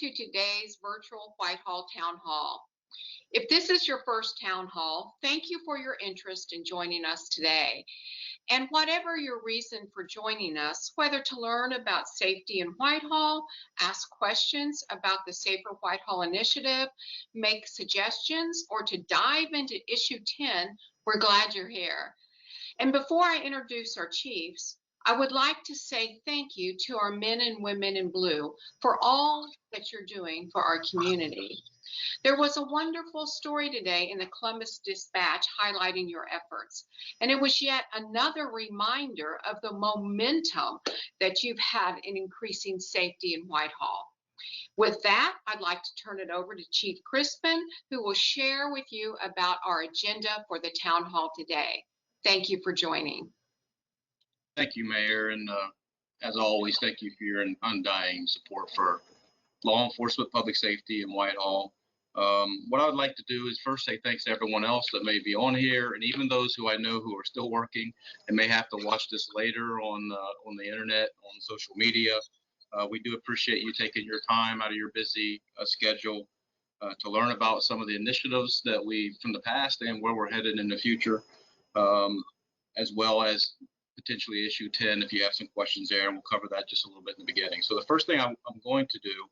to today's virtual Whitehall Town Hall. If this is your first town hall, thank you for your interest in joining us today. And whatever your reason for joining us, whether to learn about safety in Whitehall, ask questions about the Safer Whitehall initiative, make suggestions, or to dive into issue 10, we're glad you're here. And before I introduce our chiefs, I would like to say thank you to our men and women in blue for all that you're doing for our community. There was a wonderful story today in the Columbus Dispatch highlighting your efforts, and it was yet another reminder of the momentum that you've had in increasing safety in Whitehall. With that, I'd like to turn it over to Chief Crispen, who will share with you about our agenda for the town hall today. Thank you for joining. Thank you, Mayor, and as always, thank you for your undying support for law enforcement, public safety in Whitehall. What I would like to do is first say thanks to everyone else that may be on here, and even those who I know who are still working and may have to watch this later on the internet, on social media. We do appreciate you taking your time out of your busy schedule to learn about some of the initiatives that from the past and where we're headed in the future, as well as potentially issue 10 if you have some questions there, and we'll cover that just a little bit in the beginning. So the first thing I'm going to do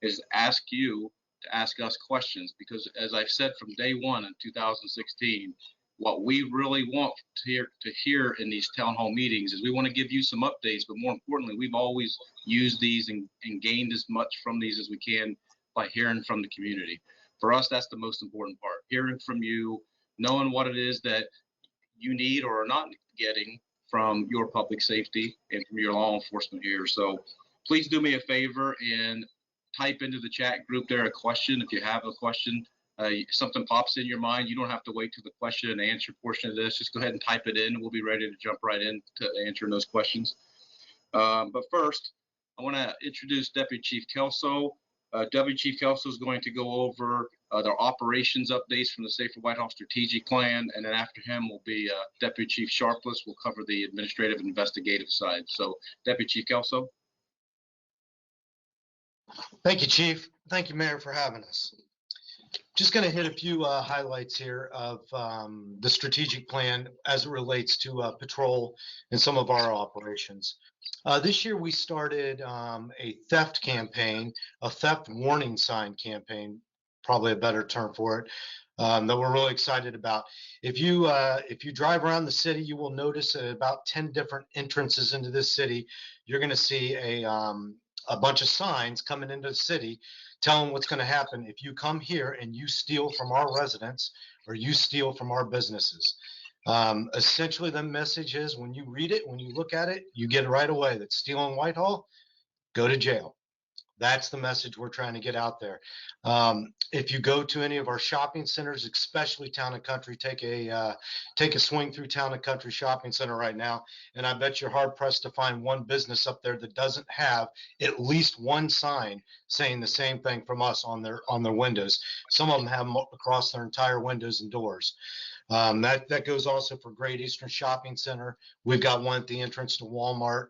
is ask you to ask us questions, because as I've said from day one in 2016, what we really want to hear in these town hall meetings is we want to give you some updates, but more importantly, we've always used these and gained as much from these as we can by hearing from the community. For us, that's the most important part, hearing from you, knowing what it is that you need or are not getting from your public safety and from your law enforcement here. So please do me a favor and type into the chat group there a question. If you have a question, something pops in your mind, you don't have to wait till the question and answer portion of this. Just go ahead and type it in. We'll be ready to jump right in to answering those questions. But first, I want to introduce Deputy Chief Kelso. Deputy Chief Kelso is going to go over their operations updates from the Safer Whitehall strategic plan, and then after him will be Deputy Chief Sharpless. Will cover the administrative and investigative side. So, Deputy Chief Kelso. Thank you, Chief. Thank you, Mayor, for having us. Just going to hit a few highlights here of the strategic plan as it relates to patrol and some of our operations. This year we started a theft campaign, a theft warning sign campaign, probably a better term for it, that we're really excited about. If you drive around the city, you will notice at about 10 different entrances into this city, you're going to see a bunch of signs coming into the city telling what's going to happen if you come here and you steal from our residents or you steal from our businesses. Essentially, the message is when you read it, when you look at it, you get it right away that stealing Whitehall, go to jail. That's the message we're trying to get out there. If you go to any of our shopping centers, especially Town and Country, take a swing through Town and Country Shopping Center right now, and I bet you're hard pressed to find one business up there that doesn't have at least one sign saying the same thing from us on their windows. Some of them have them across their entire windows and doors. That goes also for Great Eastern Shopping Center. We've got one at the entrance to Walmart.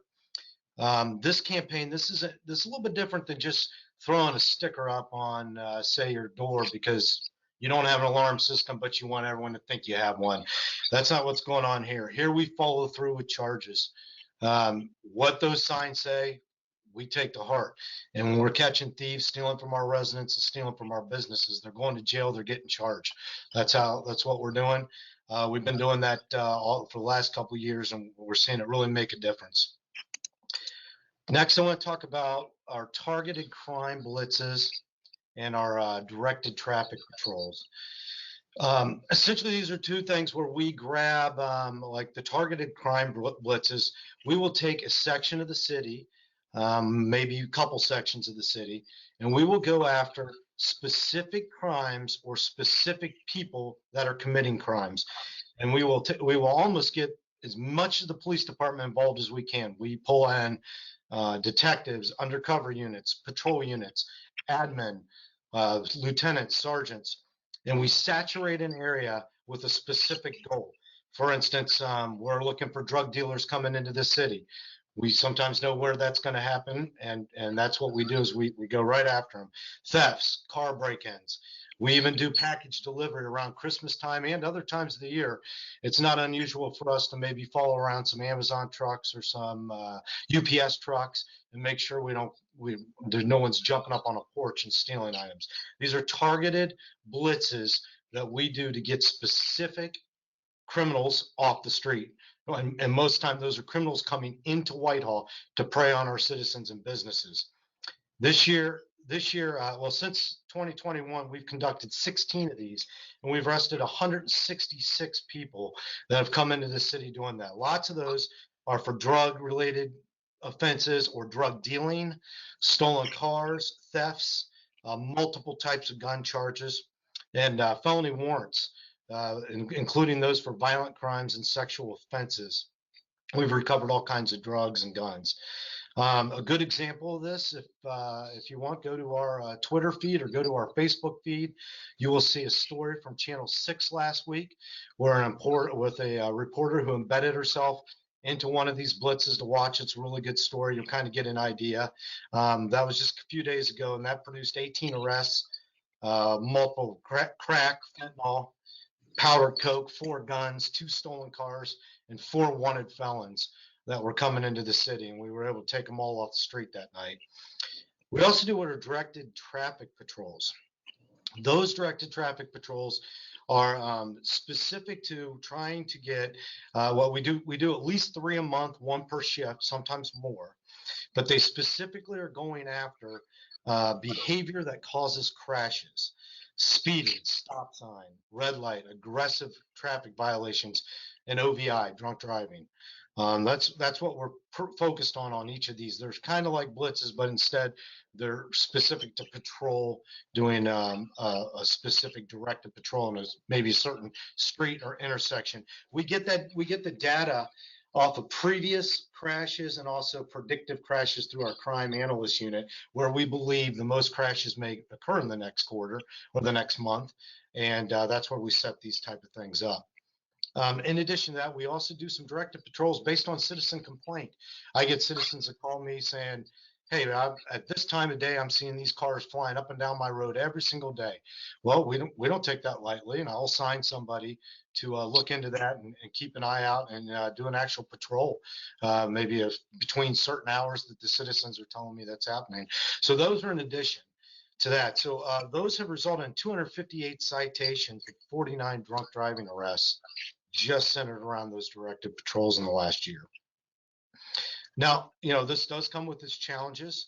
This campaign, this is a little bit different than just throwing a sticker up on, say, your door because you don't have an alarm system, but you want everyone to think you have one. That's not what's going on here. Here we follow through with charges. What those signs say, we take to heart. And when we're catching thieves stealing from our residents and stealing from our businesses, they're going to jail, they're getting charged. That's what we're doing. We've been doing that all for the last couple of years, and we're seeing it really make a difference. Next, I want to talk about our targeted crime blitzes and our directed traffic patrols. Essentially, these are two things where we grab, like the targeted crime blitzes, we will take a section of the city, maybe a couple sections of the city, and we will go after specific crimes or specific people that are committing crimes. And we will almost get as much of the police department involved as we can. We pull in detectives, undercover units, patrol units, admin, lieutenants, sergeants, and we saturate an area with a specific goal. For instance, we're looking for drug dealers coming into the city. We sometimes know where that's going to happen, and that's what we do is we go right after them. Thefts, car break-ins. We even do package delivery around Christmas time and other times of the year. It's not unusual for us to maybe follow around some Amazon trucks or some UPS trucks and make sure there's no one's jumping up on a porch and stealing items. These are targeted blitzes that we do to get specific criminals off the street. And most of the time, those are criminals coming into Whitehall to prey on our citizens and businesses. This year, well, since 2021, we've conducted 16 of these, and we've arrested 166 people that have come into the city doing that. Lots of those are for drug-related offenses or drug dealing, stolen cars, thefts, multiple types of gun charges, and felony warrants, including those for violent crimes and sexual offenses. We've recovered all kinds of drugs and guns. A good example of this, if you want, go to our Twitter feed or go to our Facebook feed. You will see a story from Channel 6 last week where with a reporter who embedded herself into one of these blitzes to watch. It's a really good story. You'll kind of get an idea. That was just a few days ago, and that produced 18 arrests, multiple crack, fentanyl, powdered coke, 4 guns, 2 stolen cars, and 4 wanted felons that were coming into the city, and we were able to take them all off the street that night. We also do what are directed traffic patrols. Those directed traffic patrols are specific to trying to get what we do. We do at least 3 a month, 1 per shift, sometimes more, but they specifically are going after behavior that causes crashes, speeding, stop sign, red light, aggressive traffic violations, and OVI, drunk driving. That's what we're focused on each of these. They're kind of like blitzes, but instead they're specific to patrol, doing a specific directed patrol on maybe a certain street or intersection. We get the data off of previous crashes and also predictive crashes through our crime analyst unit, where we believe the most crashes may occur in the next quarter or the next month, and that's where we set these type of things up. In addition to that, we also do some directed patrols based on citizen complaint. I get citizens that call me saying, hey, at this time of day, I'm seeing these cars flying up and down my road every single day. Well, we don't take that lightly, and I'll assign somebody to look into that and keep an eye out and do an actual patrol, maybe between certain hours that the citizens are telling me that's happening. So those are in addition to that. So those have resulted in 258 citations and 49 drunk driving arrests, just centered around those directed patrols in the last year. Now, this does come with its challenges.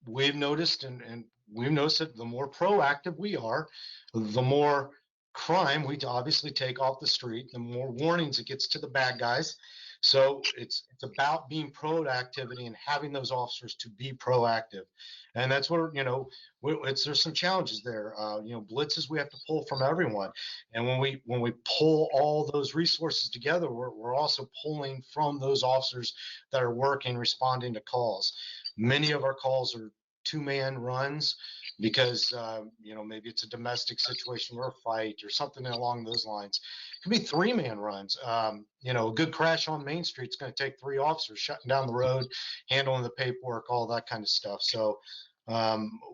We've noticed, and we've noticed that the more proactive we are, the more crime we obviously take off the street, the more warnings it gets to the bad guys. So it's about being proactivity and having those officers to be proactive. And that's where, there's some challenges there. Blitzes we have to pull from everyone. And when we pull all those resources together, we're also pulling from those officers that are working, responding to calls. Many of our calls are 2-man runs because, maybe it's a domestic situation or a fight or something along those lines. It could be 3-man runs. A good crash on Main Street is going to take 3 officers shutting down the road, handling the paperwork, all that kind of stuff. So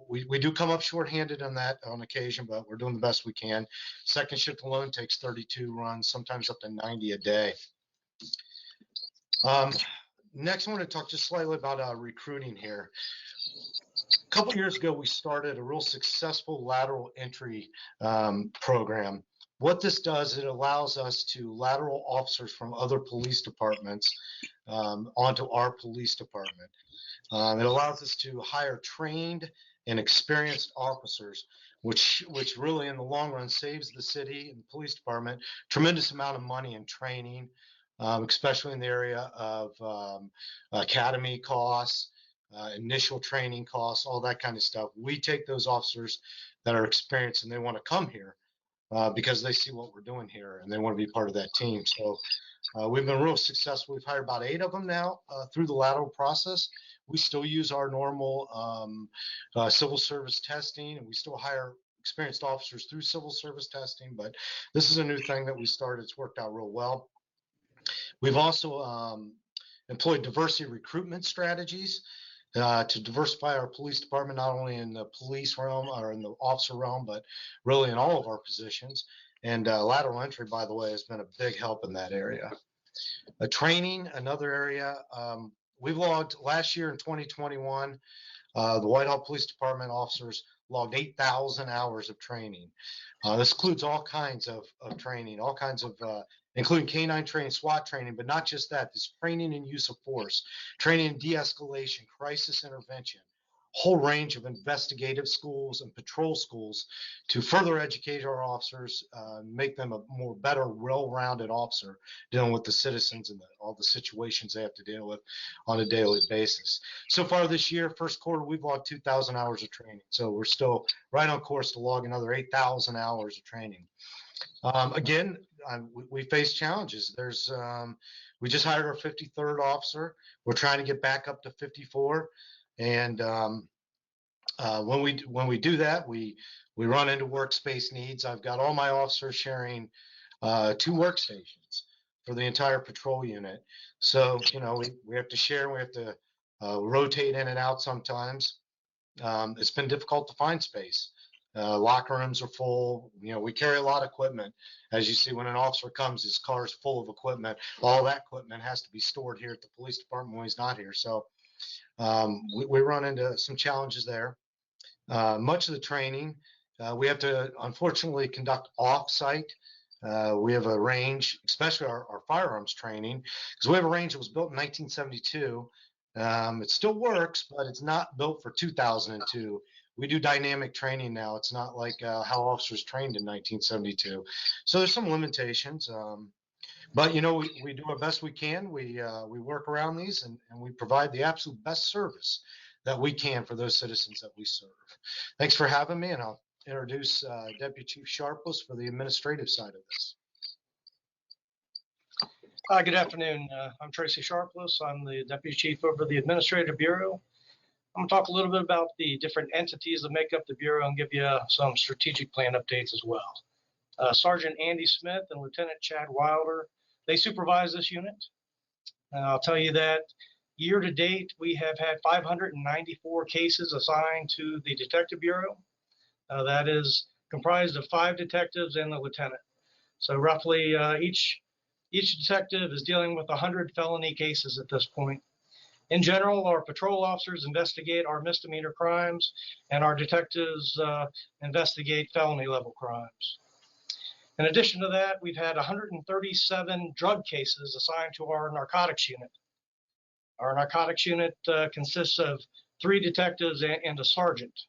we do come up shorthanded on that on occasion, but we're doing the best we can. Second shift alone takes 32 runs, sometimes up to 90 a day. Next, I want to talk just slightly about recruiting here. A couple years ago, we started a real successful lateral entry program. What this does, it allows us to lateral officers from other police departments onto our police department. It allows us to hire trained and experienced officers, which really in the long run saves the city and the police department tremendous amount of money in training, especially in the area of academy costs, initial training costs, all that kind of stuff. We take those officers that are experienced and they want to come here because they see what we're doing here and they want to be part of that team. So we've been real successful. We've hired about 8 of them now through the lateral process. We still use our normal civil service testing, and we still hire experienced officers through civil service testing, but this is a new thing that we started. It's worked out real well. We've also employed diversity recruitment strategies to diversify our police department, not only in the police realm or in the officer realm, but really in all of our positions. And lateral entry, by the way, has been a big help in that area. Training, another area. We've logged last year in 2021, the Whitehall Police Department officers logged 8,000 hours of training. This includes all kinds of training, all kinds of, including canine training, SWAT training, but not just that. This training in use of force, training in de-escalation, crisis intervention, whole range of investigative schools and patrol schools to further educate our officers, make them a more better, well-rounded officer dealing with the citizens and all the situations they have to deal with on a daily basis. So far this year, first quarter, we've logged 2,000 hours of training. So we're still right on course to log another 8,000 hours of training. Again, we face challenges. We just hired our 53rd officer. We're trying to get back up to 54. And when we do that, we run into workspace needs. I've got all my officers sharing 2 workstations for the entire patrol unit. So, we have to share, we have to rotate in and out sometimes. It's been difficult to find space. Locker rooms are full. We carry a lot of equipment. As you see, when an officer comes, his car is full of equipment. All that equipment has to be stored here at the police department when he's not here. So we run into some challenges there. Much of the training, we have to unfortunately conduct off-site. We have a range, especially our firearms training, because we have a range that was built in 1972. It still works, but it's not built for 2002. We do dynamic training now. It's not like how officers trained in 1972. So there's some limitations. But we do our best we can. We work around these and we provide the absolute best service that we can for those citizens that we serve. Thanks for having me, and I'll introduce Deputy Chief Sharpless for the administrative side of this. Good afternoon. I'm Tracy Sharpless. I'm the Deputy Chief over the Administrative Bureau. I'm going to talk a little bit about the different entities that make up the Bureau and give you some strategic plan updates as well. Sergeant Andy Smith and Lieutenant Chad Wilder, they supervise this unit. I'll tell you that year to date, we have had 594 cases assigned to the Detective Bureau. That is comprised of 5 detectives and the lieutenant. So roughly each detective is dealing with 100 felony cases at this point. In general, our patrol officers investigate our misdemeanor crimes, and our detectives investigate felony level crimes. In addition to that, we've had 137 drug cases assigned to our narcotics unit. Our narcotics unit consists of 3 detectives and a sergeant.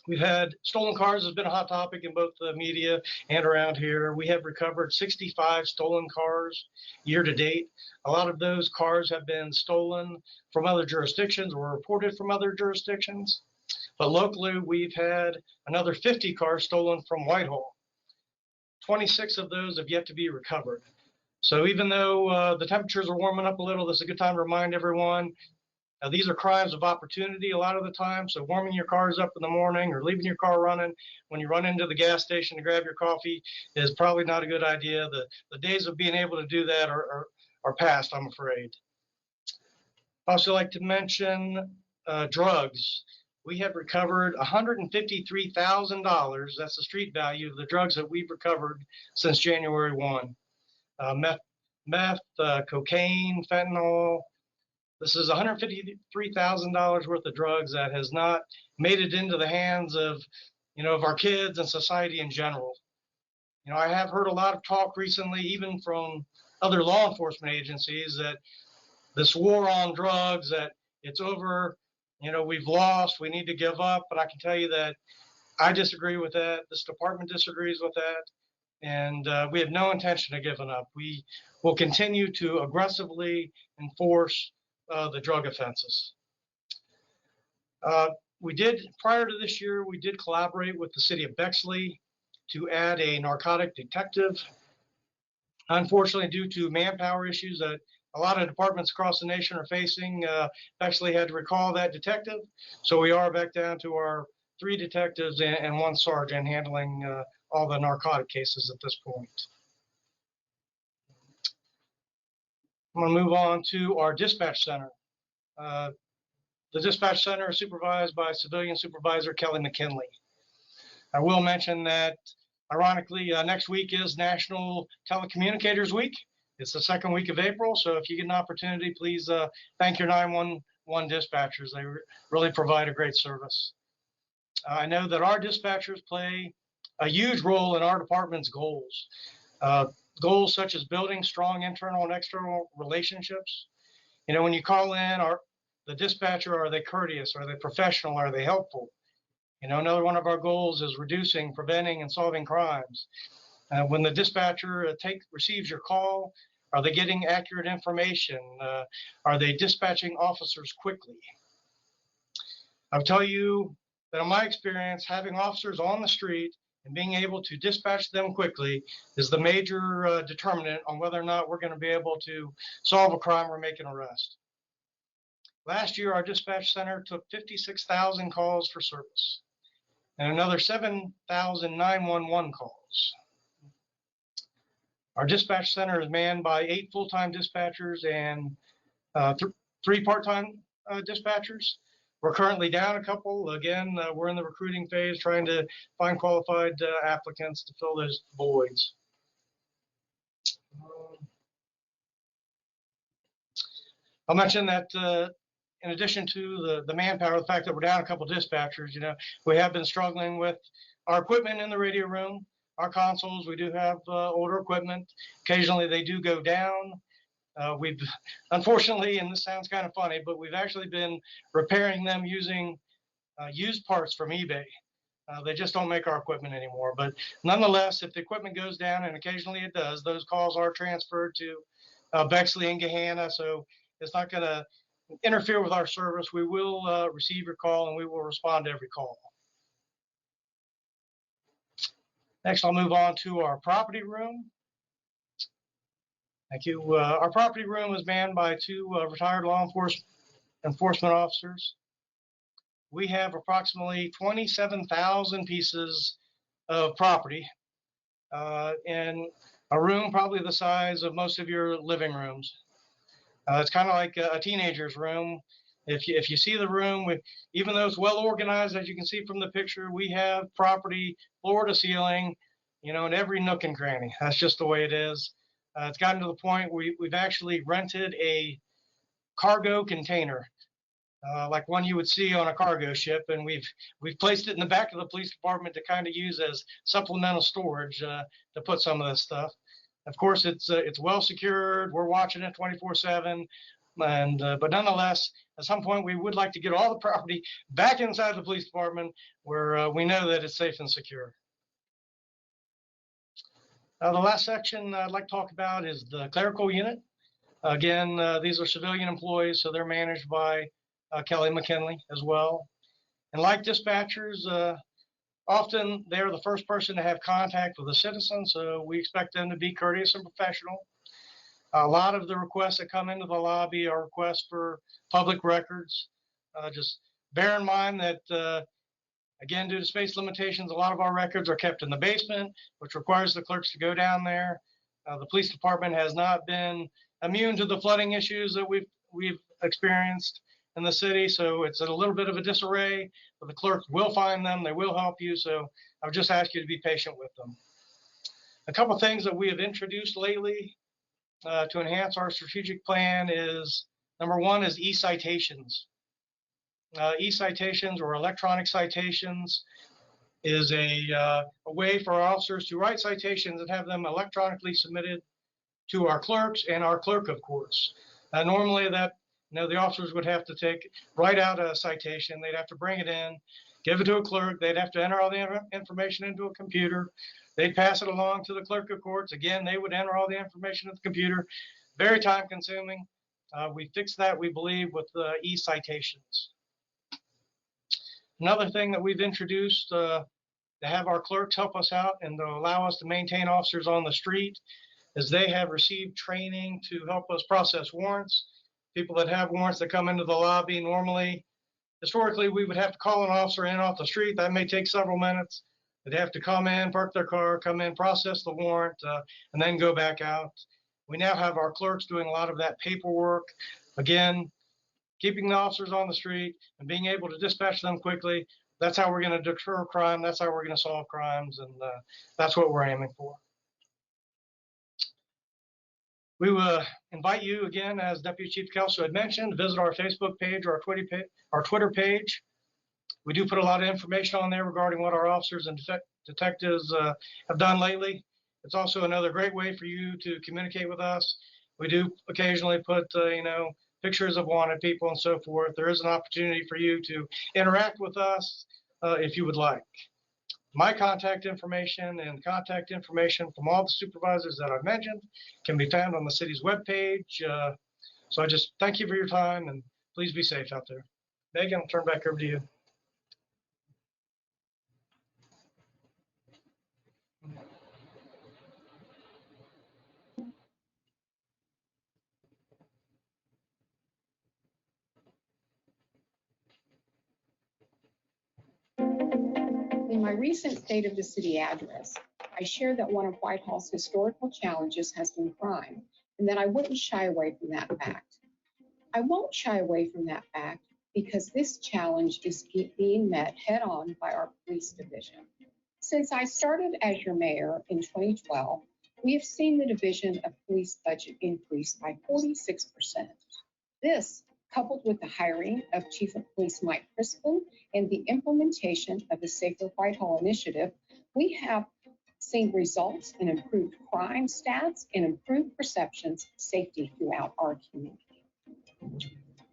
We've had stolen cars has been a hot topic in both the media and around here. We have recovered 65 stolen cars year to date. A lot of those cars have been stolen from other jurisdictions or reported from other jurisdictions. But locally, we've had another 50 cars stolen from Whitehall. 26 of those have yet to be recovered. So even though the temperatures are warming up a little, this is a good time to remind everyone, these are crimes of opportunity a lot of the time. So warming your cars up in the morning or leaving your car running when you run into the gas station to grab your coffee is probably not a good idea. The days of being able to do that are past, I'm afraid. I also like to mention drugs. We have recovered $153,000. That's the street value of the drugs that we've recovered since January 1. Meth, cocaine, fentanyl. This is $153,000 worth of drugs that has not made it into the hands of our kids and society in general. I have heard a lot of talk recently, even from other law enforcement agencies, that this war on drugs, that it's over, we've lost, we need to give up. But I can tell you that I disagree with that. This department disagrees with that. And we have no intention of giving up. We will continue to aggressively enforce the drug offenses. Prior to this year, we did collaborate with the city of Bexley to add a narcotic detective. Unfortunately, due to manpower issues that a lot of departments across the nation are facing, Bexley had to recall that detective. So we are back down to our 3 detectives and 1 sergeant handling all the narcotic cases at this point. I'm going to move on to our dispatch center. The dispatch center is supervised by Civilian Supervisor Kelly McKinley. I will mention that, ironically, next week is National Telecommunicators Week. It's the second week of April, so if you get an opportunity, please thank your 911 dispatchers. They really provide a great service. I know that our dispatchers play a huge role in our department's goals. Goals such as building strong internal and external relationships. You know, when you call in the dispatcher, are they courteous? Are they professional? Are they helpful? You know, another one of our goals is reducing, preventing, and solving crimes. When the dispatcher receives your call, are they getting accurate information? Are they dispatching officers quickly? I'll tell you that in my experience, having officers on the street and being able to dispatch them quickly is the major determinant on whether or not we're going to be able to solve a crime or make an arrest. Last year, our dispatch center took 56,000 calls for service and another 7,000 911 calls. Our dispatch center is manned by 8 full-time dispatchers and 3 part-time dispatchers. We're currently down a couple. Again, we're in the recruiting phase, trying to find qualified applicants to fill those voids. I'll mention that in addition to the manpower, the fact that we're down a couple dispatchers, you know, we have been struggling with our equipment in the radio room, our consoles. We do have older equipment. Occasionally they do go down. We've, unfortunately, and this sounds kind of funny, but we've actually been repairing them using used parts from eBay. They just don't make our equipment anymore. But nonetheless, if the equipment goes down, and occasionally it does, those calls are transferred to Bexley and Gahanna, so it's not going to interfere with our service. We will receive your call and we will respond to every call. Next, I'll move on to our property room. Thank you. Our property room is manned by 2 retired law enforcement officers. We have approximately 27,000 pieces of property in a room probably the size of most of your living rooms. It's kind of like a teenager's room. If you see the room, even though it's well organized, as you can see from the picture, we have property floor to ceiling, you know, in every nook and cranny. That's just the way it is. It's gotten to the point we've actually rented a cargo container, like one you would see on a cargo ship, and we've placed it in the back of the police department to kind of use as supplemental storage to put some of this stuff. Of course, it's well secured. We're watching it 24/7, and but nonetheless, at some point we would like to get all the property back inside the police department where we know that it's safe and secure. The last section I'd like to talk about is the clerical unit. Again, these are civilian employees, so they're managed by Kelly McKinley as well. And like dispatchers, often they're the first person to have contact with a citizen, so we expect them to be courteous and professional. A lot of the requests that come into the lobby are requests for public records. Just bear in mind that again, due to space limitations, a lot of our records are kept in the basement, which requires the clerks to go down there. The police department has not been immune to the flooding issues that we've experienced in the city, so it's a little bit of a disarray, but the clerks will find them, they will help you, so I would just ask you to be patient with them. A couple of things that we have introduced lately to enhance our strategic plan is, number one is e-citations. E-citations or electronic citations is a way for our officers to write citations and have them electronically submitted to our clerks and our clerk, of course. Normally that, you know, the officers would have to write out a citation. They'd have to bring it in, give it to a clerk. They'd have to enter all the information into a computer. They'd pass it along to the clerk of courts. Again, they would enter all the information in the computer. Very time consuming. We fixed that, we believe, with e-citations. Another thing that we've introduced to have our clerks help us out and to allow us to maintain officers on the street is they have received training to help us process warrants. People that have warrants that come into the lobby normally, historically, we would have to call an officer in off the street. That may take several minutes. They'd have to come in, park their car, come in, process the warrant, and then go back out. We now have our clerks doing a lot of that paperwork. Again, keeping the officers on the street and being able to dispatch them quickly. That's how we're going to deter crime. That's how we're going to solve crimes. And that's what we're aiming for. We will invite you again, as Deputy Chief Kelso had mentioned, to visit our Facebook page or our Twitter page. We do put a lot of information on there regarding what our officers and detectives have done lately. It's also another great way for you to communicate with us. We do occasionally put, pictures of wanted people and so forth. There is an opportunity for you to interact with us if you would like. My contact information and contact information from all the supervisors that I've mentioned can be found on the city's webpage. So I just thank you for your time, and please be safe out there. Megan, I'll turn back over to you. In my recent State of the City address, I shared that one of Whitehall's historical challenges has been crime, and that I wouldn't shy away from that fact. I won't shy away from that fact because this challenge is being met head-on by our police division. Since I started as your mayor in 2012, we have seen the Division of Police budget increase by 46%. This, coupled with the hiring of Chief of Police Mike Crispen and the implementation of the Safer Whitehall initiative, we have seen results in improved crime stats and improved perceptions of safety throughout our community.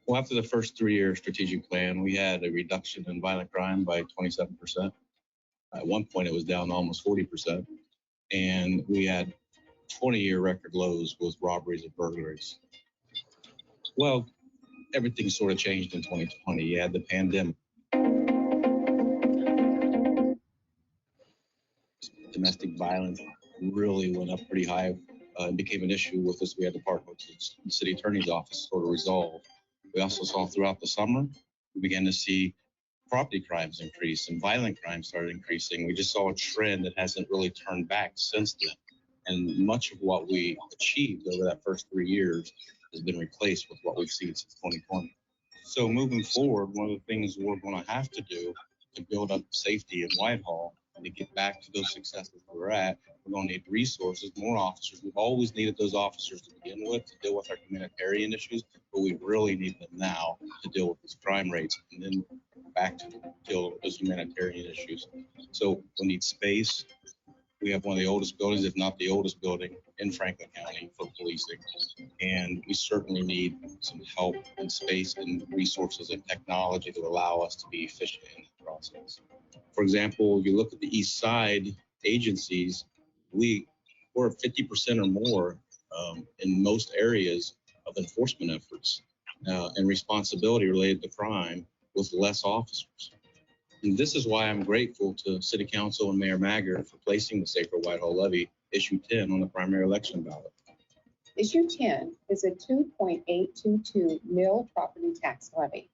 Well, after the first 3-year strategic plan, we had a reduction in violent crime by 27%. At one point, it was down almost 40%. And we had 20-year record lows with robberies and burglaries. Well, everything sort of changed in 2020. You had the pandemic. Domestic violence really went up pretty high. It became an issue with us. We had to partner with the city attorney's office sort of resolve. We also saw throughout the summer, we began to see property crimes increase and violent crime started increasing. We just saw a trend that hasn't really turned back since then. And much of what we achieved over that first 3 years has been replaced with what we've seen since 2020. So moving forward, one of the things we're going to have to do to build up safety in Whitehall and to get back to those successes we're at, we're going to need resources, more officers. We've always needed those officers to begin with to deal with our humanitarian issues, but we really need them now to deal with these crime rates and then back to deal with those humanitarian issues. So we need space. We have one of the oldest buildings, if not the oldest building in Franklin County for policing. And we certainly need some help and space and resources and technology to allow us to be efficient in the process. For example, you look at the East Side agencies, we're 50% or more in most areas of enforcement efforts and responsibility related to crime with less officers. And this is why I'm grateful to City Council and Mayor Maggard for placing the Safer Whitehall Levy, Issue 10, on the primary election ballot. Issue 10 is a 2.822 mil property tax levy.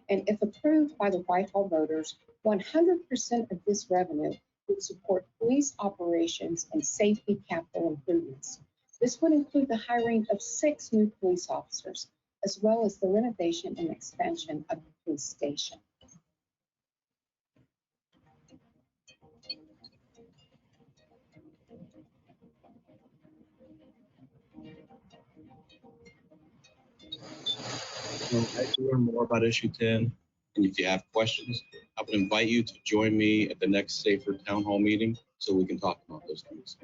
And if approved by the Whitehall voters, 100% of this revenue would support police operations and safety capital improvements. This would include the hiring of 6 new police officers, as well as the renovation and expansion of the police station. So as you learn more about Issue 10, and if you have questions, I would invite you to join me at the next Safer Town Hall meeting so we can talk about those things.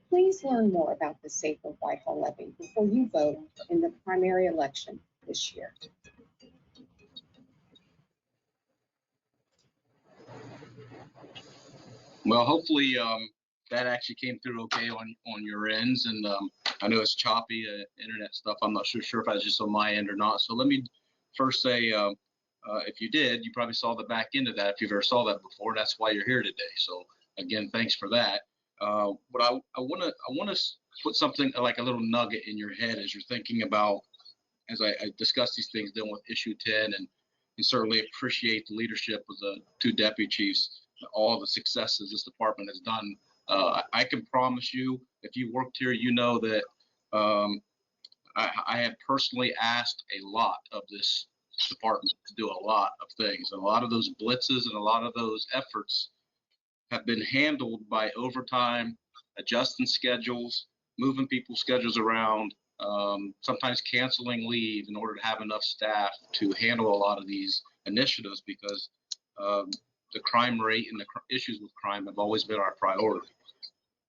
Please learn more about the Safer Whitehall levy before you vote in the primary election this year. Well, hopefully that actually came through okay on your ends. And I know it's choppy, internet stuff. I'm not sure if that's just on my end or not. So let me first say, if you did, you probably saw the back end of that. If you've ever saw that before, that's why you're here today. So again, thanks for that. But I want to put something like a little nugget in your head as you're thinking about, as I discuss these things dealing with Issue 10, and certainly appreciate the leadership of the 2 deputy chiefs, all the successes this department has done. I can promise you, if you worked here, you know that I have personally asked a lot of this department to do a lot of things. And a lot of those blitzes and a lot of those efforts have been handled by overtime, adjusting schedules, moving people's schedules around, sometimes canceling leave in order to have enough staff to handle a lot of these initiatives because the crime rate and the issues with crime have always been our priority.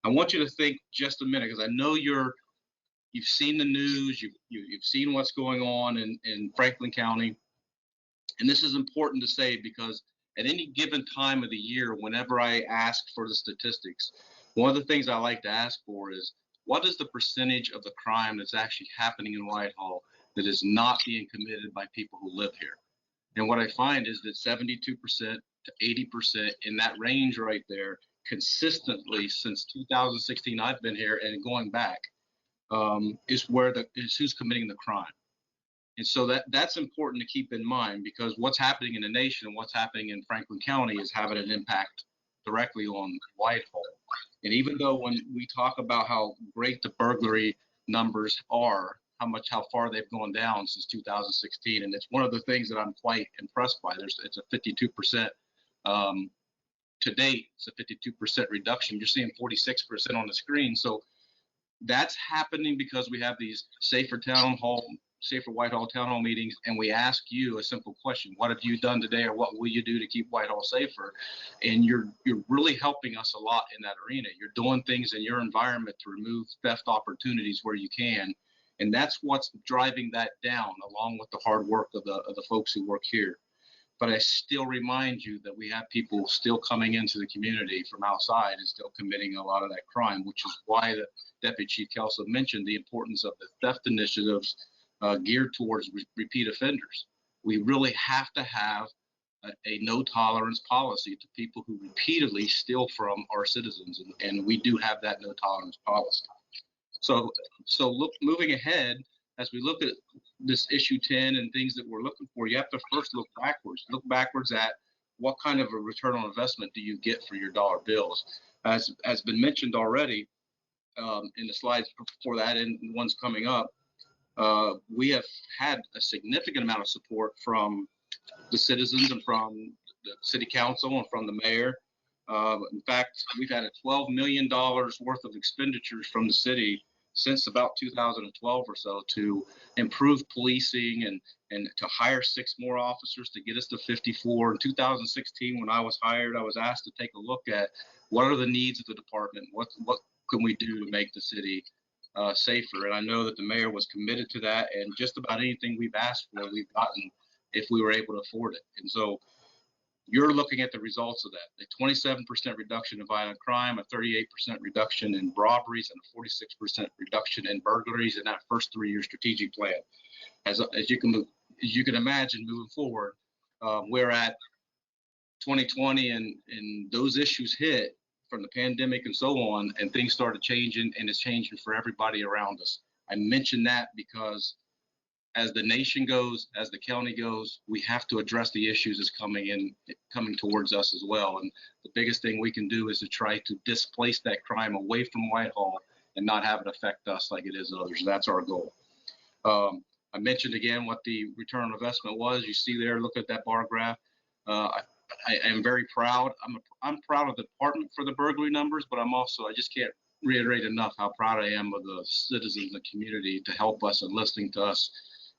I want you to think just a minute because I know you've seen the news, you've seen what's going on in Franklin County. And this is important to say because at any given time of the year, whenever I ask for the statistics, one of the things I like to ask for is what is the percentage of the crime that's actually happening in Whitehall that is not being committed by people who live here? And what I find is that 72% to 80% in that range right there, consistently since 2016, I've been here and going back, is who's committing the crime. And so that's important to keep in mind because what's happening in the nation and what's happening in Franklin County is having an impact directly on Whitehall. And even though when we talk about how great the burglary numbers are, how far they've gone down since 2016, and it's one of the things that I'm quite impressed by. It's a 52% to date. It's a 52% reduction. You're seeing 46% on the screen. So that's happening because we have these Safer Whitehall town hall meetings, and we ask you a simple question: what have you done today, or what will you do to keep Whitehall safer? And you're really helping us a lot in that arena. You're doing things in your environment to remove theft opportunities where you can, and that's what's driving that down, along with the hard work of the folks who work here. But I still remind you that we have people still coming into the community from outside and still committing a lot of that crime, which is why the Deputy Chief Kelso mentioned the importance of the theft initiatives geared towards repeat offenders. We really have to have a no tolerance policy to people who repeatedly steal from our citizens, and we do have that no tolerance policy. So moving ahead, as we look at this issue 10 and things that we're looking for, you have to first look backwards. Look backwards at what kind of a return on investment do you get for your dollar bills. As has been mentioned already in the slides before that and the ones coming up, we have had a significant amount of support from the citizens and from the city council and from the mayor. In fact, we've had a $12 million worth of expenditures from the city since about 2012 or so to improve policing and to hire 6 more officers to get us to 54. In 2016, when I was hired, I was asked to take a look at what are the needs of the department, what can we do to make the city safer. And I know that the mayor was committed to that, and just about anything we've asked for, we've gotten if we were able to afford it. And so you're looking at the results of that. A 27% reduction in violent crime, a 38% reduction in robberies, and a 46% reduction in burglaries in that first 3-year strategic plan. As you can imagine, moving forward, we're at 2020 and those issues hit from the pandemic and so on, and things started changing, and it's changing for everybody around us. I mention that because as the nation goes, as the county goes, we have to address the issues that's coming towards us as well. And the biggest thing we can do is to try to displace that crime away from Whitehall and not have it affect us like it is others. That's our goal. I mentioned again what the return on investment was. You see there, look at that bar graph. I am very proud. I'm proud of the department for the burglary numbers, but I just can't reiterate enough how proud I am of the citizens and the community to help us and listening to us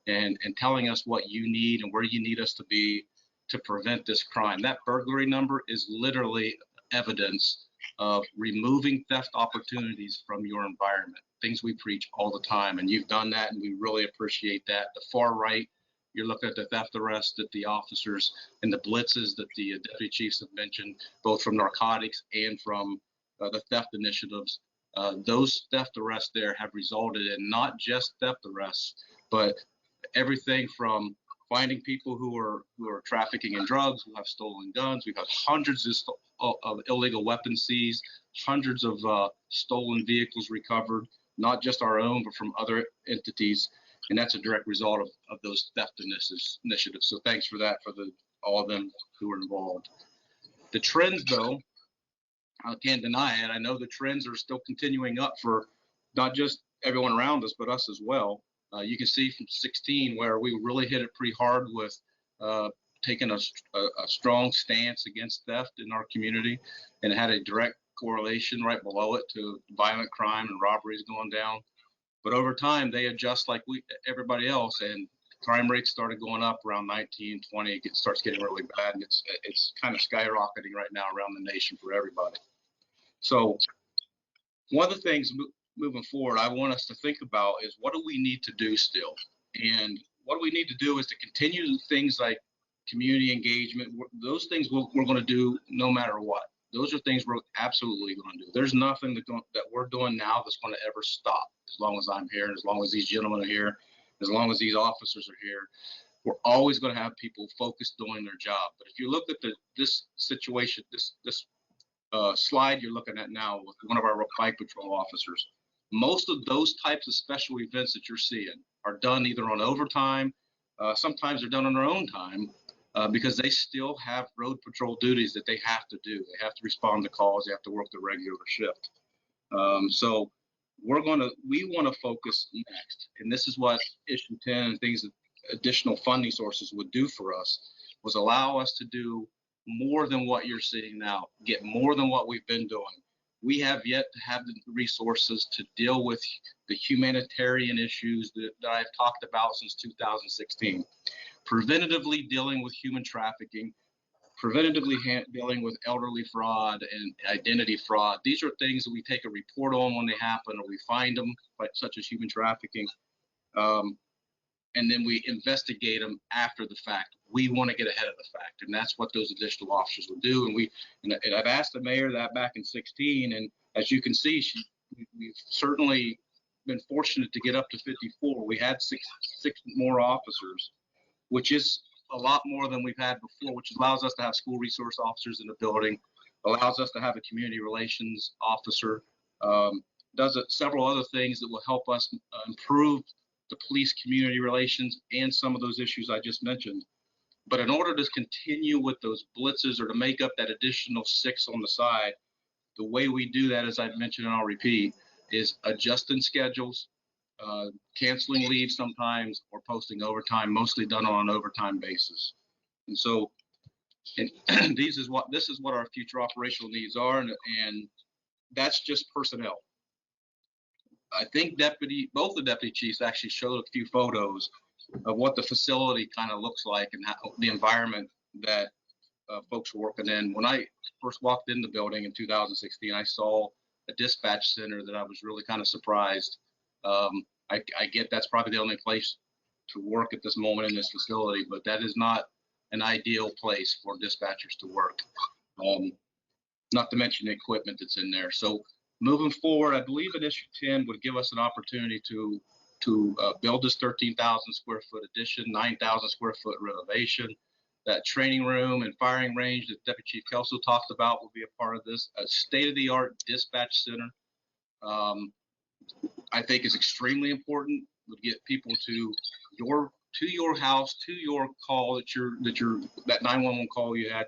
and telling us what you need and where you need us to be to prevent this crime. That burglary number is literally evidence of removing theft opportunities from your environment, things we preach all the time. And you've done that, and we really appreciate that. The far right, you're looking at the theft arrests that the officers and the blitzes that the deputy chiefs have mentioned, both from narcotics and from the theft initiatives. Those theft arrests there have resulted in not just theft arrests, but everything from finding people who are trafficking in drugs, who have stolen guns. We've had hundreds of illegal weapons seized, hundreds of stolen vehicles recovered, not just our own, but from other entities. And that's a direct result of those theft initiatives. So thanks for that, for all of them who are involved. The trends, though, I can't deny it. I know the trends are still continuing up for not just everyone around us, but us as well. You can see from 16 where we really hit it pretty hard with taking a strong stance against theft in our community, and it had a direct correlation right below it to violent crime and robberies going down. But over time, they adjust like everybody else, and crime rates started going up around 19, 20. It starts getting really bad, and it's kind of skyrocketing right now around the nation for everybody. So one of the things moving forward I want us to think about is, what do we need to do still? And what we need to do is to continue things like community engagement. Those things we're going to do no matter what. Those are things we're absolutely going to do. There's nothing that we're doing now that's going to ever stop as long as I'm here, and as long as these gentlemen are here, as long as these officers are here. We're always going to have people focused doing their job. But if you look at this situation, this slide you're looking at now with one of our bike patrol officers, most of those types of special events that you're seeing are done either on overtime, sometimes they're done on their own time, because they still have road patrol duties that they have to do. They have to respond to calls, they have to work the regular shift. So we want to focus next, and this is what issue 10 and things that additional funding sources would do for us, was allow us to do more than what you're seeing now, get more than what we've been doing. We have yet to have the resources to deal with the humanitarian issues that I've talked about since 2016. Preventatively dealing with human trafficking, preventatively dealing with elderly fraud and identity fraud. These are things that we take a report on when they happen, or we find them, such as human trafficking. And then we investigate them after the fact. We want to get ahead of the fact, and that's what those additional officers will do. And I've asked the mayor that back in 16, and as you can see, we've certainly been fortunate to get up to 54. We had six more officers, which is a lot more than we've had before, which allows us to have school resource officers in the building, allows us to have a community relations officer, does several other things that will help us improve the police community relations and some of those issues I just mentioned. But in order to continue with those blitzes, or to make up that additional 6 on the side, the way we do that, as I've mentioned and I'll repeat, is adjusting schedules, canceling leave sometimes, or posting overtime, mostly done on an overtime basis. And so this is what our future operational needs are, and that's just personnel. I think both the deputy chiefs actually showed a few photos of what the facility kind of looks like, and how the environment that folks are working in. When I first walked in the building in 2016, I saw a dispatch center that I was really kind of surprised. I get that's probably the only place to work at this moment in this facility, but that is not an ideal place for dispatchers to work. Not to mention the equipment that's in there. So moving forward, I believe that issue 10 would give us an opportunity to build this 13,000 square foot addition, 9,000 square foot renovation. That training room and firing range that Deputy Chief Kelso talked about will be a part of this. A state-of-the-art dispatch center, I think, is extremely important. Would get people to your house, to your call that 911 call you had,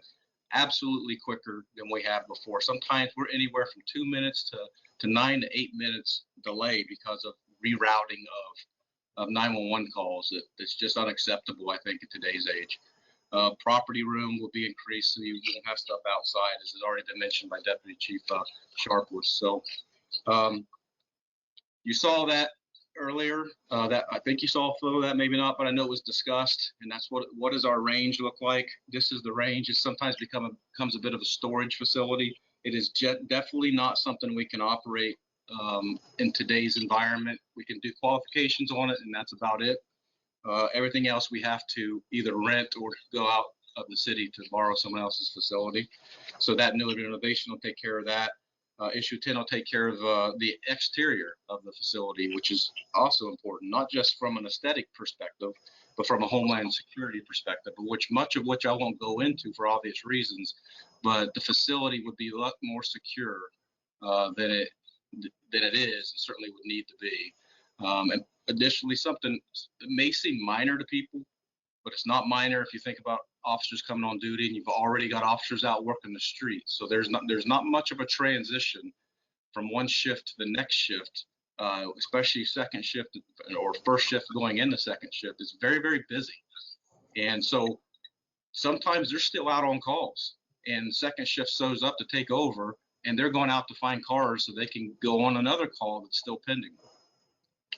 absolutely quicker than we have before. Sometimes we're anywhere from 2 minutes to 9 to 8 minutes delay because of rerouting of 911 calls. That's just unacceptable, I think, in today's age. Property room will be increased, so you won't have stuff outside, as has already been mentioned by Deputy Chief Sharpless. So you saw that earlier. That I think you saw a photo of that, maybe not, but I know it was discussed. And that's what does our range look like? This is the range. It sometimes becomes a bit of a storage facility. It is definitely not something we can operate in today's environment. We can do qualifications on it, and that's about it. Everything else we have to either rent or go out of the city to borrow someone else's facility. So that new renovation will take care of that. Issue 10 will take care of the exterior of the facility, which is also important, not just from an aesthetic perspective, but from a homeland security perspective, much of which I won't go into for obvious reasons. But the facility would be a lot more secure than it is, and certainly would need to be. And additionally, something that may seem minor to people, but it's not minor if you think about officers coming on duty and you've already got officers out working the streets. So there's not much of a transition from one shift to the next shift especially second shift or first shift going into second shift, is very, very busy. And so sometimes they're still out on calls, and second shift shows up to take over, and they're going out to find cars so they can go on another call that's still pending.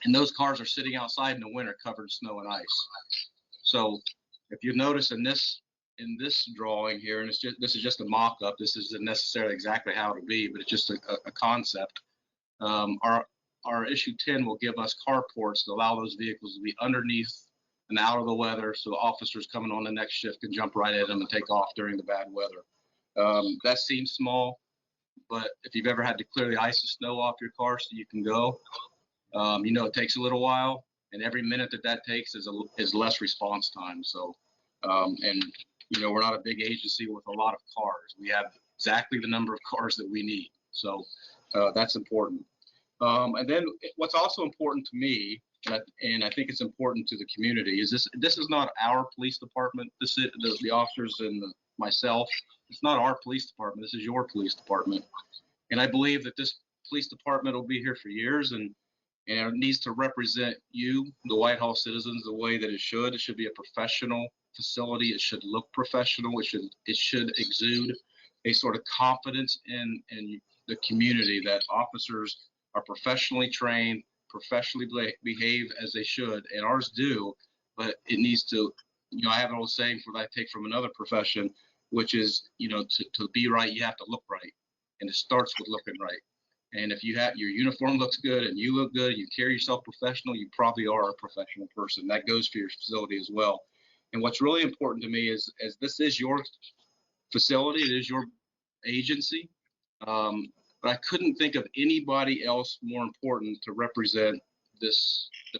And those cars are sitting outside in the winter covered in snow and ice. So if you notice in this drawing here, and this is just a mock-up, this isn't necessarily exactly how it'll be, but it's just a concept. Our issue 10 will give us carports to allow those vehicles to be underneath and out of the weather, so the officers coming on the next shift can jump right at them and take off during the bad weather. That seems small, but if you've ever had to clear the ice and snow off your car so you can go, you know, it takes a little while, and every minute that takes is less response time. So, and you know, we're not a big agency with a lot of cars. We have exactly the number of cars that we need. So that's important. And then what's also important to me, and I think it's important to the community, is this is not our police department, the officers and myself. It's not our police department. This is your police department. And I believe that this police department will be here for years, and it needs to represent you, the Whitehall citizens, the way that it should. It should be a professional facility. It should look professional. It should exude a sort of confidence in the community that officers are professionally trained, professionally behave as they should, and ours do. But it needs to, you know, I have an old saying that I take from another profession, which is, you know, to be right, you have to look right, and it starts with looking right. And if you have your uniform looks good and you look good, you carry yourself professional, you probably are a professional person. That goes for your facility as well. And what's really important to me is, as this is your facility, it is your agency, but I couldn't think of anybody else more important to represent the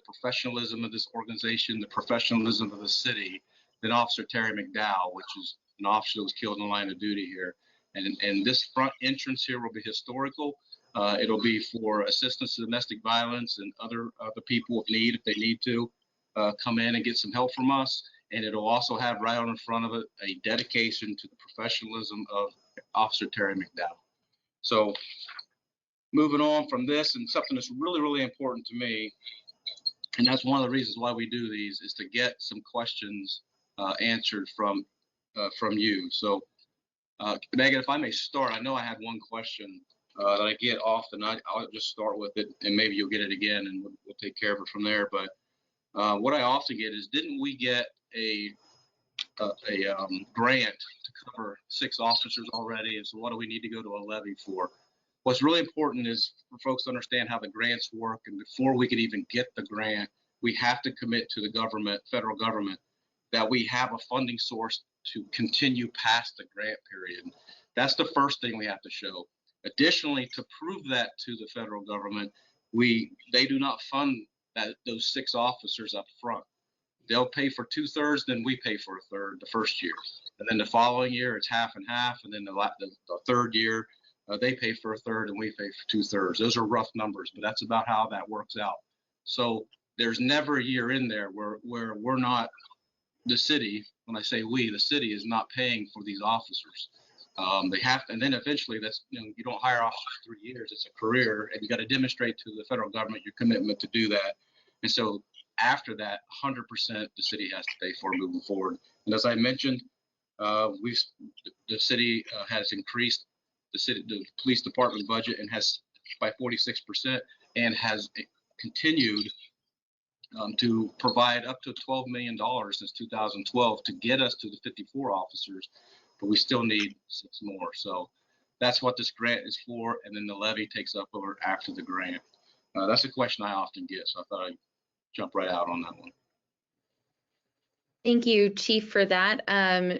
professionalism of this organization, the professionalism of the city, than Officer Terry McDowell, which is an officer that was killed in the line of duty here. And this front entrance here will be historical. It'll be for assistance to domestic violence and other people of need, if they need to come in and get some help from us. And it'll also have right on in front of it a dedication to the professionalism of Officer Terry McDowell. So moving on from this, and something that's really, really important to me, and that's one of the reasons why we do these, is to get some questions answered from you. So Megan, if I may start, I know I had one question that I get often. I'll just start with it, and maybe you'll get it again, and we'll take care of it from there. But what I often get is, didn't we get a grant to cover 6 officers already? And so what do we need to go to a levy for? What's really important is for folks to understand how the grants work. And before we could even get the grant, we have to commit to the government, federal government, that we have a funding source to continue past the grant period. That's the first thing we have to show. Additionally, to prove that to the federal government, they do not fund those 6 officers up front. They'll pay for 2/3, then we pay for 1/3 the first year. And then the following year, it's half and half. And then the third year, they pay for 1/3 and we pay for 2/3. Those are rough numbers, but that's about how that works out. So there's never a year in there where we're not, the city, when I say we, the city is not paying for these officers. They have to, and then eventually you don't hire officers for 3 years. It's a career, and you got to demonstrate to the federal government your commitment to do that. And so after that, 100% the city has to pay for moving forward. And as I mentioned, the city has increased the police department budget and has by 46%, and has continued to provide up to $12 million since 2012 to get us to the 54 officers, but we still need 6 more. So that's what this grant is for, and then the levy takes up over after the grant. That's a question I often get, so I thought I'd jump right out on that one. Thank you, Chief, for that.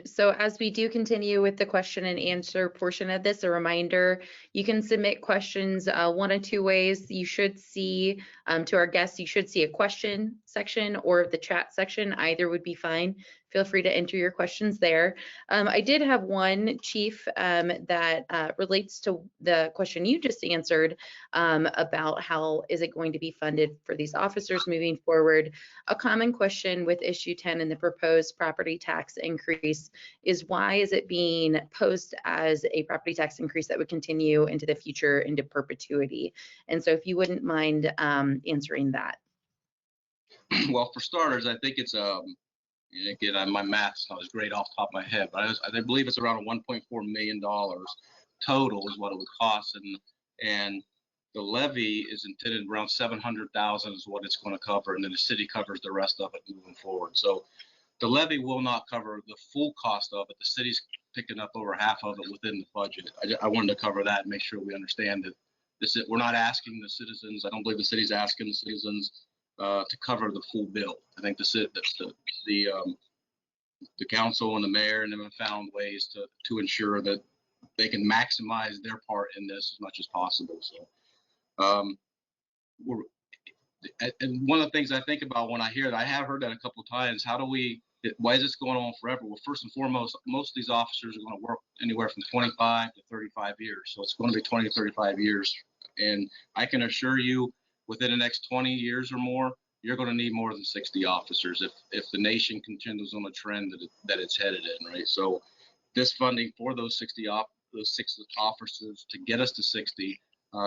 So as we do continue with the question and answer portion of this, a reminder, you can submit questions one of 2 ways. You should see, to our guests, you should see a question section or the chat section. Either would be fine. feel free to enter your questions there. I did have one, Chief, that relates to the question you just answered about how is it going to be funded for these officers moving forward. A common question with issue 10 and the proposed property tax increase is, why is it being posed as a property tax increase that would continue into the future, into perpetuity? And so if you wouldn't mind answering that. Well, for starters, I think it's again, my math's not as great off the top of my head, but I believe it's around $1.4 million total is what it would cost, and the levy is intended around $700,000 is what it's going to cover, and then the city covers the rest of it moving forward. So the levy will not cover the full cost of it. The city's picking up over half of it within the budget. I wanted to cover that and make sure we understand that we're not asking the citizens. I don't believe the city's asking the citizens to cover the full bill. I think the council and the mayor and them have found ways to ensure that they can maximize their part in this as much as possible. So, and one of the things I think about when I hear that, I have heard that a couple of times. Why is this going on forever? Well, first and foremost, most of these officers are going to work anywhere from 25 to 35 years. So it's going to be 20 to 35 years. And I can assure you, within the next 20 years or more, you're going to need more than 60 officers if the nation continues on the trend that it's headed in, right? So this funding for those 60 officers to get us to 60,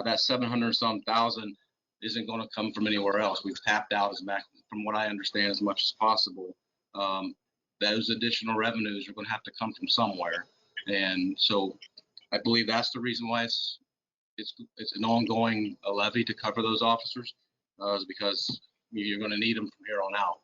that 700-some thousand isn't going to come from anywhere else. We've tapped out, from what I understand, as much as possible. Those additional revenues are going to have to come from somewhere, and so I believe that's the reason why it's an ongoing levy to cover those officers, is because you're going to need them from here on out.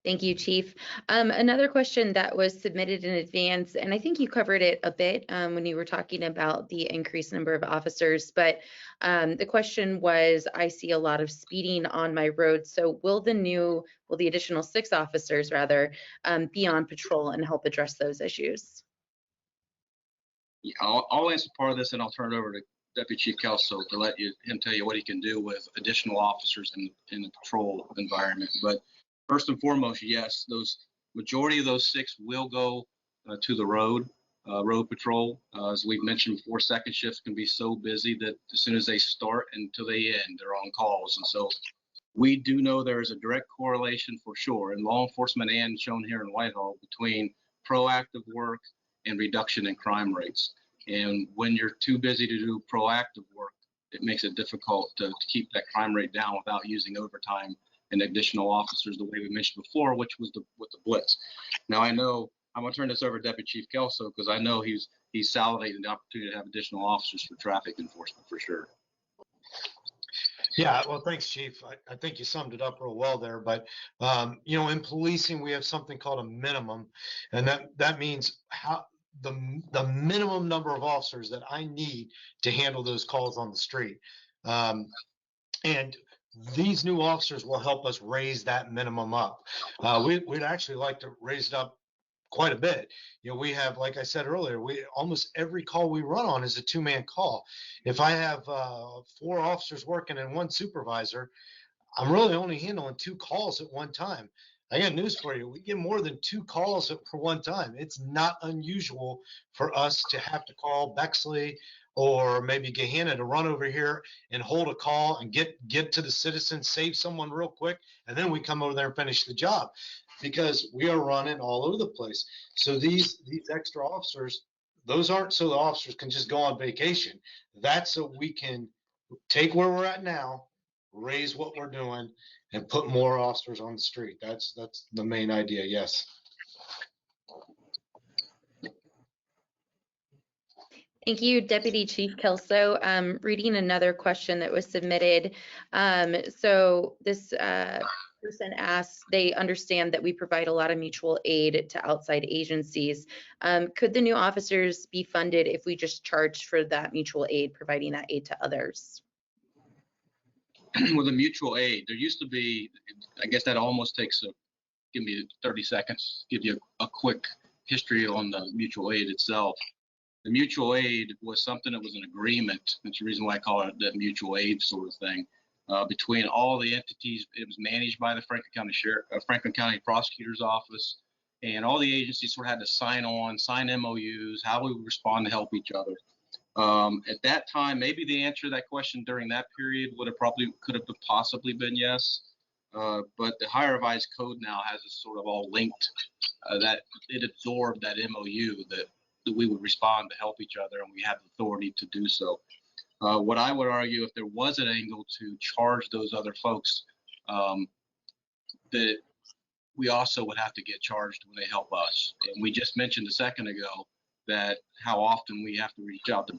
Thank you, Chief. Another question that was submitted in advance, and I think you covered it a bit when you were talking about the increased number of officers, but the question was, I see a lot of speeding on my road, so will the additional 6 officers rather be on patrol and help address those issues? Yeah, I'll answer part of this, and I'll turn it over to Deputy Chief Kelso to let him tell you what he can do with additional officers in the patrol environment. But first and foremost, yes, majority of those 6 will go to the road patrol. As we've mentioned before, second shifts can be so busy that as soon as they start until they end, they're on calls. And so we do know there is a direct correlation for sure in law enforcement and shown here in Whitehall between proactive work and reduction in crime rates. And when you're too busy to do proactive work, it makes it difficult to keep that crime rate down without using overtime and additional officers, the way we mentioned before, which was with the blitz. Now I know I'm gonna turn this over to Deputy Chief Kelso, because I know he's salivating the opportunity to have additional officers for traffic enforcement for sure. Yeah, well, thanks, Chief. I think you summed it up real well there. But in policing, we have something called a minimum, and that means the minimum number of officers that I need to handle those calls on the street. And these new officers will help us raise that minimum up. We'd actually like to raise it up quite a bit. We have, like I said earlier, almost every call we run on is a 2-man call. If I have 4 officers working and 1 supervisor, I'm really only handling 2 calls at one time. I got news for you. We get more than 2 calls for one time. It's not unusual for us to have to call Bexley or maybe Gehanna to run over here and hold a call and get to the citizen, save someone real quick, and then we come over there and finish the job, because we are running all over the place. So these extra officers, those aren't so the officers can just go on vacation. That's so we can take where we're at now, raise what we're doing, and put more officers on the street. That's the main idea. Yes. Thank you, Deputy Chief Kelso. Reading another question that was submitted. So this person asked, they understand that we provide a lot of mutual aid to outside agencies. Could the new officers be funded if we just charged for that mutual aid, providing that aid to others? With the mutual aid, there used to be, I guess that almost takes give me 30 seconds, give you a quick history on the mutual aid itself. The mutual aid was something that was an agreement. That's the reason why I call it the mutual aid sort of thing. between all the entities. It was managed by the Franklin County Prosecutor's Office, and all the agencies sort of had to sign MOUs, how we would respond to help each other. At that time, maybe the answer to that question during that period could have possibly been yes. But the higher revised code now has it sort of all linked, that it absorbed that MOU that we would respond to help each other, and we have the authority to do so. What I would argue, if there was an angle to charge those other folks, that we also would have to get charged when they help us. And we just mentioned a second ago that how often we have to reach out to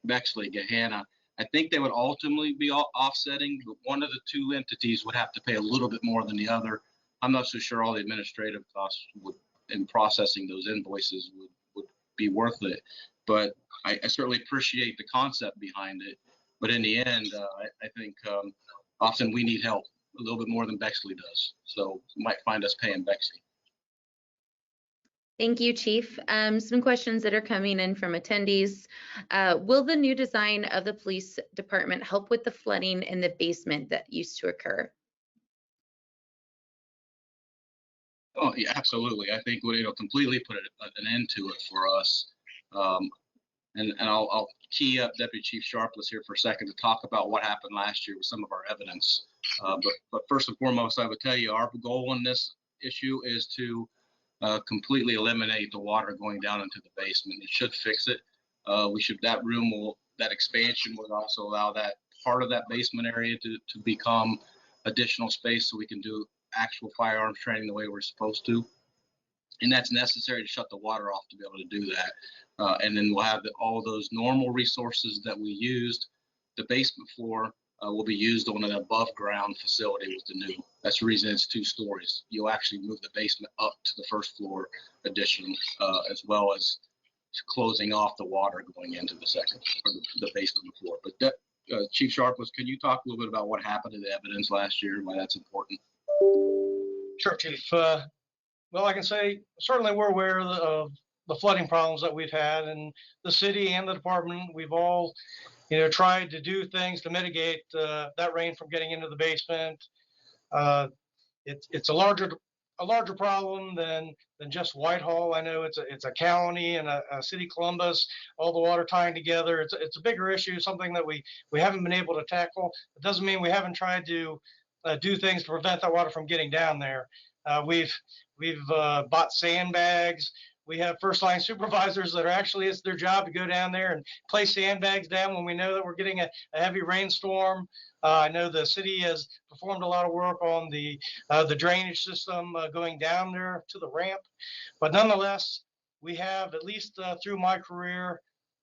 Bexley, Gahanna. I think they would ultimately be offsetting, but one of the two entities would have to pay a little bit more than the other. I'm not so sure all the administrative costs in processing those invoices would be worth it. But I certainly appreciate the concept behind it. But in the end, I think often we need help a little bit more than Bexley does. So you might find us paying Bexley. Thank you, Chief. Some questions that are coming in from attendees. Will the new design of the police department help with the flooding in the basement that used to occur? Oh, yeah, absolutely. I think it'll completely put an end to it for us. And I'll key up Deputy Chief Sharpless here for a second to talk about what happened last year with some of our evidence. But first and foremost, I would tell you our goal on this issue is to completely eliminate the water going down into the basement. It should fix it. That expansion would also allow that part of that basement area to become additional space so we can do actual firearms training the way we're supposed to. And that's necessary to shut the water off to be able to do that. And then we'll have all those normal resources that we used. The basement floor will be used on an above ground facility with the new. That's the reason it's 2 stories. You'll actually move the basement up to the first floor addition, as well as closing off the water going into the second, or the basement floor. But Chief Sharpless, can you talk a little bit about what happened to the evidence last year and why that's important? Sure, Chief. Well, I can say certainly we're aware of the flooding problems that we've had, and the city and the department, we've all, tried to do things to mitigate that rain from getting into the basement. It's a larger problem than just Whitehall. I know it's a county and a city, Columbus, all the water tying together. It's a bigger issue, something that we haven't been able to tackle. It doesn't mean we haven't tried to do things to prevent that water from getting down there. We've bought sandbags. We have first line supervisors that it's their job to go down there and place sandbags down when we know that we're getting a heavy rainstorm. I know the city has performed a lot of work on the drainage system going down there to the ramp. But nonetheless, we have, at least through my career,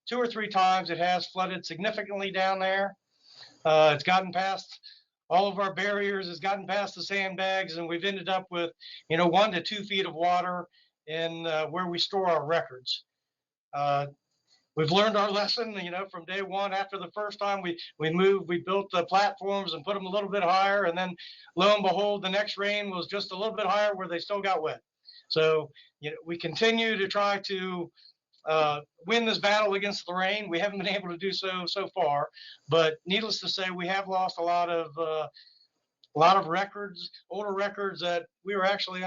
2 or 3 times it has flooded significantly down there. It's gotten past all of our barriers, has gotten past the sandbags, and we've ended up with 1 to 2 feet of water in where we store our records. We've learned our lesson, from day one. After the first time we built the platforms and put them a little bit higher, and then lo and behold, the next rain was just a little bit higher where they still got wet. So, we continue to try to win this battle against the rain. We haven't been able to do so far, but needless to say, we have lost a lot of records, older records that we were actually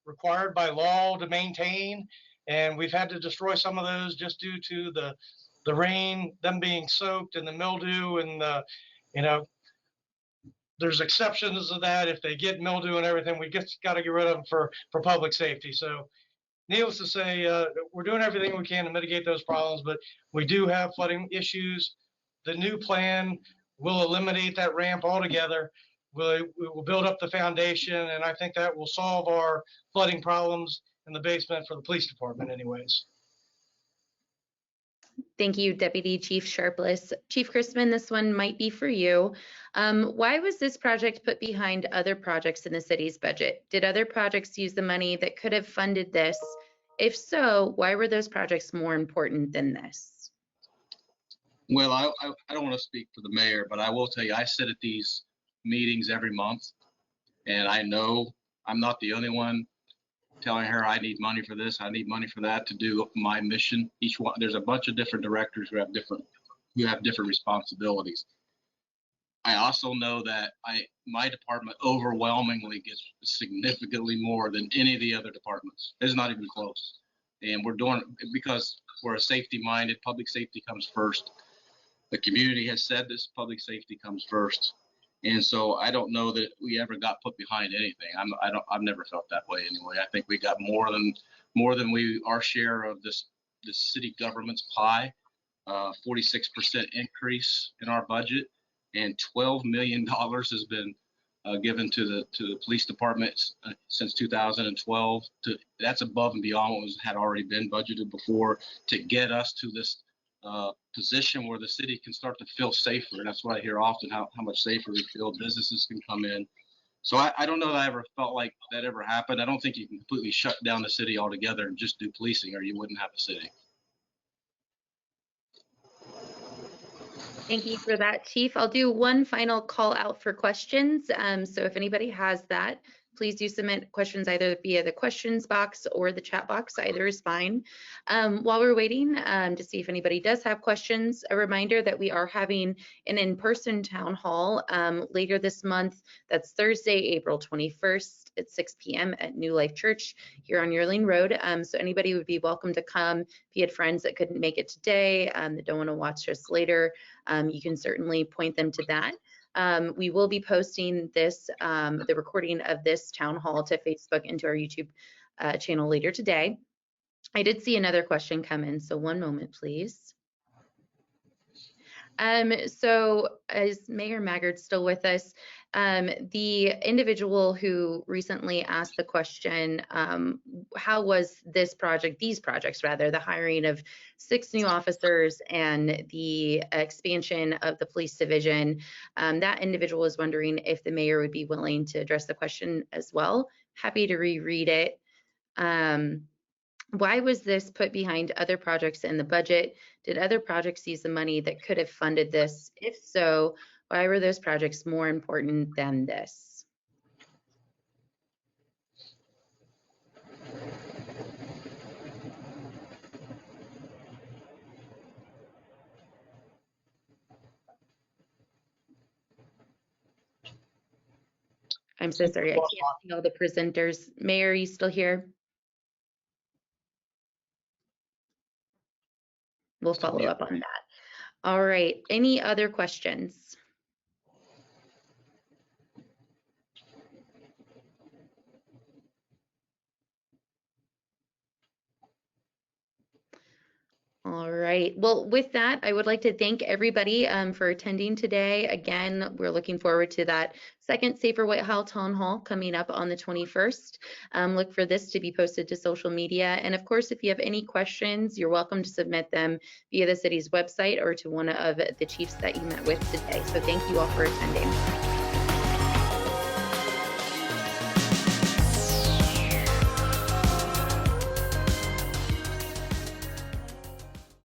required by law to maintain. And we've had to destroy some of those just due to the rain, them being soaked, and the mildew, and there's exceptions to that. If they get mildew and everything, we just got to get rid of them for public safety. So needless to say, we're doing everything we can to mitigate those problems, but we do have flooding issues. The new plan will eliminate that ramp altogether. We will build up the foundation, and I think that will solve our flooding problems in the basement for the police department anyways. Thank you, Deputy Chief Sharpless. Chief Crispen, this one might be for you. Why was this project put behind other projects in the city's budget? Did other projects use the money that could have funded this? If so, why were those projects more important than this? Well, I don't want to speak for the mayor, but I will tell you, I sit at these meetings every month, and I know I'm not the only one telling her I need money for this, I need money for that to do my mission. Each one, there's a bunch of different directors who have different responsibilities. I also know that my department overwhelmingly gets significantly more than any of the other departments. It's not even close. And we're doing it because we're a safety-minded. Public safety comes first. The community has said this, public safety comes first. And so I don't know that we ever got put behind anything. I've never felt that way anyway. I think we got more than our share of this city government's pie. 46% increase in our budget, and $12 million has been given to the police department since 2012. That's above and beyond what had already been budgeted before, to get us to this position where the city can start to feel safer. And that's what I hear often, how much safer we feel. Businesses can come in. So I don't know that I ever felt like that ever happened. I don't think you can completely shut down the city altogether and just do policing, or you wouldn't have a city. Thank you for that, Chief. I'll do one final call out for questions. So if anybody has that, please do submit questions either via the questions box or the chat box. Either is fine. While we're waiting to see if anybody does have questions, a reminder that we are having an in-person town hall later this month. That's Thursday, April 21st at 6 p.m. at New Life Church here on Yearling Road. So anybody would be welcome to come. If you had friends that couldn't make it today, that don't want to watch us later, you can certainly point them to that. We will be posting this, the recording of this town hall to Facebook and to our YouTube channel later today. I did see another question come in, so one moment, please. So is Mayor Maggard still with us? The individual who recently asked the question, how was this project, these projects rather, the hiring of 6 new officers and the expansion of the police division, that individual was wondering if the mayor would be willing to address the question as well. Happy to reread it. Why was this put behind other projects in the budget? Did other projects use the money that could have funded this? If so, why were those projects more important than this? I'm so sorry, I can't see all the presenters. Mayor, are you still here? We'll follow up on that. All right, any other questions? All right. Well, with that, I would like to thank everybody for attending today. Again, we're looking forward to that second Safer Whitehall Town Hall coming up on the 21st. Look for this to be posted to social media. And of course, if you have any questions, you're welcome to submit them via the city's website or to one of the chiefs that you met with today. So thank you all for attending.